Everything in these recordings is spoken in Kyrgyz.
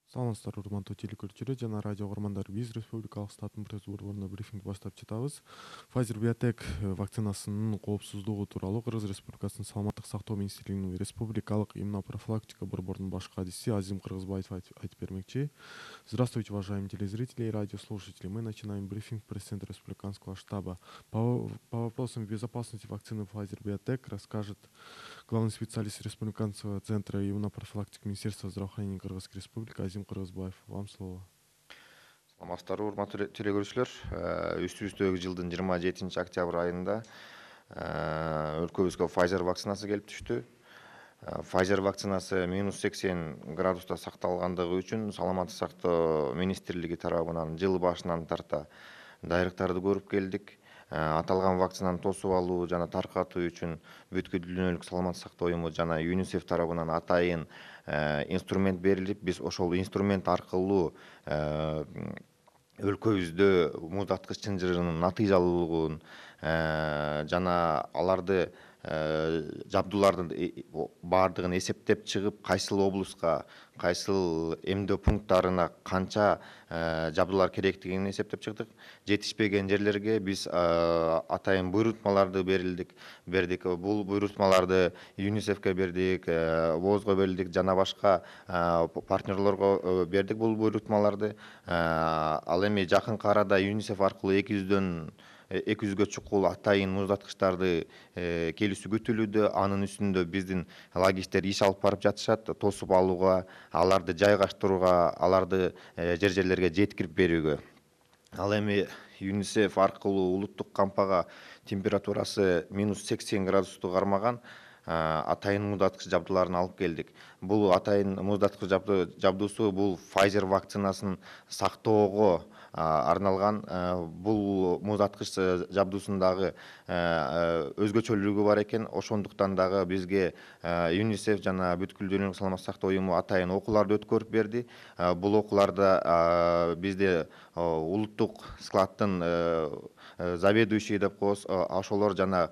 Саламатсыздар, урматтуу телекөрүүчүлөр жана радио угармандар. Биз республикалык штаттын пресс борборунда брифинг баштап жатабыз. Pfizer Biotech вакцинасынын коопсуздугу тууралуу Кыргыз Республикасынын Саламаттык сактоо министрлигинин республикалык иммунопрофилактика борборунун баш кадиси Азим Кыргызбаев айтып бермекчи. Здравствуйте, уважаемые телезрители и радиослушатели. Мы начинаем брифинг пресс-центра республиканского штаба. По вопросам безопасности вакцины Pfizer Biotech расскажет главный специалист Республиканского центра иммунопрофилактики Министерства здравоохранения Кыргызской Республики Азим Кыргызбаев. Вам слово. Саламатсыздар, урматтуу телекөрүүчүлөр. Үстүбүздөгү жылдын 27 октябрь айында өлкөбүзгө Pfizer вакцинасы келип түштү. Pfizer вакцинасы -80 градуста сакталгандыгы үчүн Саламаттык сактоо министрлиги тарабынан жыл башынан тарта дайрыктарды көрүп келдик. Аталган вакцинаны тосуп алуу жана таркатуу үчүн бүткүл дүйнөлүк саламаттык сактоо уюму жана ЮНИСЕФ тарабынан атайын инструмент берилип, биз ошол инструмент аркылуу өлкөбүздө муздаткыч чынжырынын натыйжалуулугун жана аларды жабдуулардын баардыгын эсептеп чыгып, кайсыл облуска, кайсыл эмдөө пункттарына канча жабдуулар керектигин эсептеп чыктык. Жетишпеген жерлерге биз атайын буйрутмаларды бердик. Бул буйрутмаларды ЮНИСЕФке бердик, ВОЗго бердик жана башка партнерлорго бердик бул буйрутмаларды. Ал эми жакынкы арада ЮНИСЕФ аркылуу 200га чукул атайын муздаткычтарды келүүсү күтүлүүдө. Анын үстүндө биздин логисттер иш алып барып жатышат, тосуп алууга, аларды жайгаштырууга, аларды жерлерге жеткирип берүүгө. Ал эми ЮНИСЕФ аркылуу улуттук кампага температурасы -80 градусту кармаган атайын муздаткыч жабдууларын алып келдик. Бул атайын муздаткыч жабдуусу бул Pfizer вакцинасын сактоого арналган. Бул муздаткыч жабдуусундагы өзгөчөлүгү бар экен. Ошондуктан дагы бизге ЮНИСЕФ жана бүткүл дүйнөлүк саламаттык сактоо уюму атайын окууларды өткөрүп берди. Бул окууларда бизде улуттук складтын заведующий деп коебуз, ошолор жана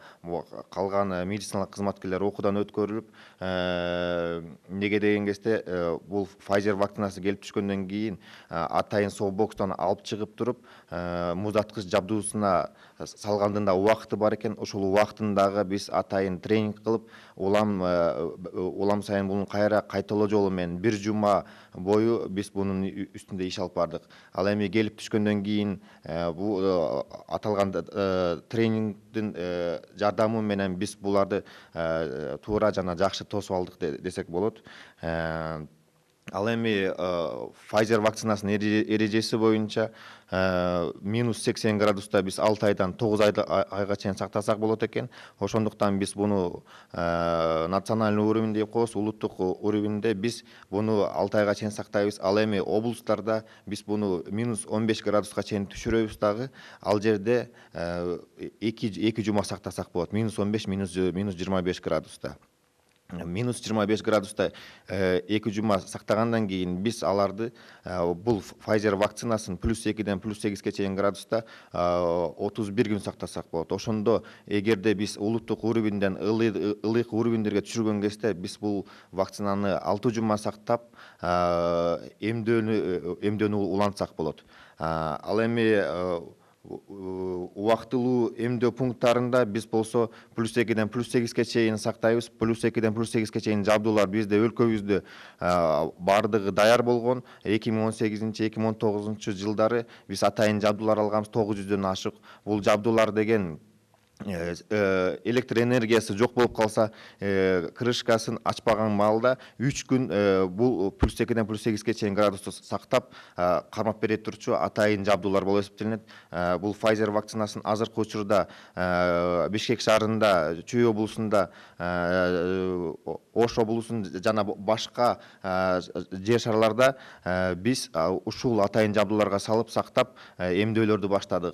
калган медициналык кызматкерлер окуудан өткөрүлүп, эмнеге деген кезде бул Pfizer вакцинасы келип түшкөндөн кийин атайын софтбокстон алып чыгып туруп муздаткыч жабдуусуна салгандын убакыты бар экен. Ошол убактындагы биз атайын тренинг кылып, улам сайын муну кайталоо жолу менен 1 жума бою биз бунун үстүндө иш алып бардык. Ал эми келип түшкөндөн кийин бул аталган тренингдин жардамы менен биз буларды туура жана жакшы тосуп алдык десек болот. Ал эми Pfizer вакцинасынын эрежеси боюнча -80 градуста биз 6 айдан 9 айга чейин сактасак болот экен. Ошондуктан биз буну национальный уровень деп коебуз, улуттук уровеньде биз буну 6 айга чейин сактайбыз. Ал эми облустарда биз буну -15 градуска чейин түшүрөбүз дагы. Ал жерде 2 жума сактасак болот. -15, -25 градуста. -25 градуста 2 жума сактагандан кийин биз аларды бул Pfizer вакцинасын +2ден +8ге чейин градуста 31 күн сактасак болот. Ошондо эгерде биз улуттук уровеньден ылык уровеньдерге түшүргөн кезде биз бул вакцинаны 6 жума сактап эмдөөнү улантсак болот. Ал эми убактылуу эмдөө пункттарында биз болсо +2ден +8ге чейин сактайбыз. +2ден +8ге чейин жабдуулар бизде өлкөбүздө баардыгы даяр болгон. 2018-2019 жылдары биз атайын жабдуулар алганбыз 900дөн ашык. Бул жабдуулар деген электр энергиясы жок болуп калса, крышкасын ачпаган маалда 3 күн бул +2ден +8ге чейин градусту сактап кармап бере турчу атайын жабдуулар болуп эсептелинет. Бул Pfizer вакцинасын азыркы учурда Бишкек шаарында, Чүй облусунда, Ош облусунда жана башка жер шарларда биз ушул атайын жабдууларга салып сактап эмдөөлөрдү баштадык.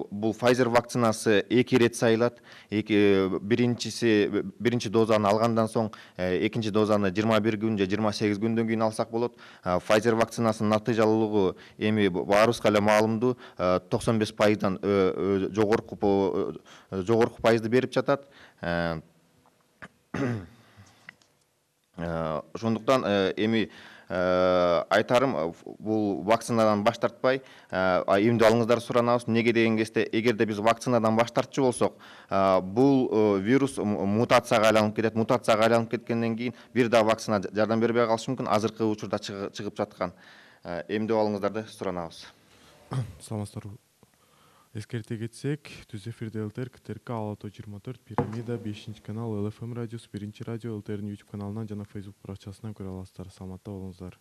Бул Pfizer вакцинасы 2 ирет сайылат. Биринчи дозаны алгандан соң экинчи дозаны 21 күн же 28 күндөн кийин алсак болот. Pfizer вакцинасынын натыйжалуулугу эми баарыбызга эле маалымдуу, 95%дан жогорку пайызды берип жатат. Ошондуктан эми айтарым, бул вакцинадан баш тартпай эмдеп алыңыздар суранабыз. Неге деген кезде, эгерде биз вакцинадан баш тартчу болсок, бул вирус мутацияга айланып кетет. Мутацияга айланып кеткенден кийин бир да вакцина жардам бербей калышы мүмкүн. Азыркы учурда чыгып жаткан эмдеп алыңыздарды суранабыз. Саламатсыздарбы. Эскерте кетсек, түз эфирде ЛТР, КТРК, Ала Тоо 24, Пирамида, 5 канал, ЛФМ радиосу, 1 радио, ЛТРдин YouTube каналынан жана Facebook баракчасынан көрө аласыздар. Саламатта болуңуздар.